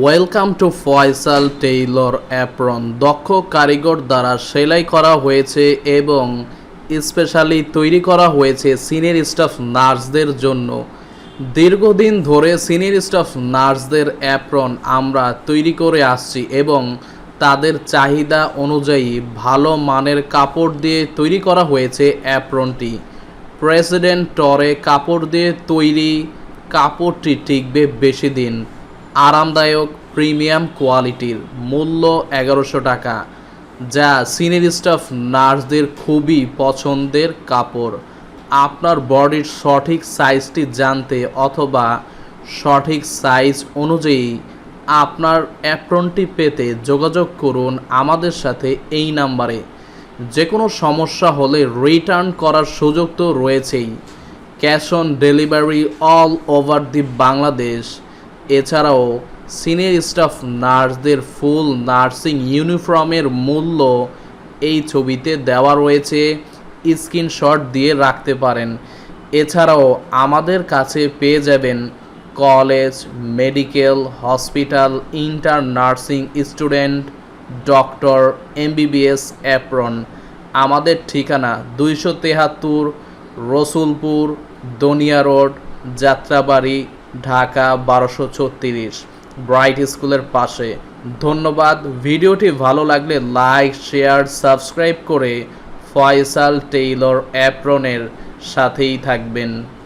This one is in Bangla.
Welcome to Faisal Taylor apron. দক্ষ কারিগর দ্বারা সেলাই করা হয়েছে এবং স্পেশালি তৈরি করা হয়েছে সিনিয়র স্টাফ নার্সদের জন্য। দীর্ঘদিন ধরে সিনিয়র স্টাফ নার্সদের অ্যাপ্রন আমরা তৈরি করে আসছি এবং তাদের চাহিদা অনুযায়ী ভালো মানের কাপড় দিয়ে তৈরি করা হয়েছে অ্যাপ্রনটি। প্রেসিডেন্ট টরে কাপড় দিয়ে তৈরি, কাপড়টি টিকবে বেশি দিন, আরামদায়ক প্রিমিয়াম কোয়ালিটির, মূল্য 1100 টাকা, যা সিনিয়র স্টাফ নার্সদের খুবই পছন্দের কাপড়। আপনার বডির সঠিক সাইজটি জানতে অথবা সঠিক সাইজ অনুযায়ী আপনার অ্যাপ্রনটি পেতে যোগাযোগ করুন আমাদের সাথে এই নাম্বারে। যে কোনো সমস্যা হলে রিটার্ন করার সুযোগ তো রয়েছেই। Cash on delivery all over the Bangladesh. এছাড়াও সিনিয়র স্টাফ নার্সদের ফুল নার্সিং ইউনিফর্মের মূল্য এই ছবিতে দেওয়া রয়েছে, স্ক্রিনশট দিয়ে রাখতে পারেন। এছাড়াও আমাদের কাছে পেয়ে যাবেন college, medical, hospital, inter nursing student, doctor, MBBS apron. আমাদের ঠিকানা 273 রসুলপুর, দনিয়া রোড, যাত্রাবাড়ি, ঢাকা 1236, ব্রাইট স্কুলের পাশে। ধন্যবাদ। ভিডিওটি ভালো লাগলে লাইক, শেয়ার, সাবস্ক্রাইব করে ফয়সাল টেইলর অ্যাপ্রনের সাথেই থাকবেন।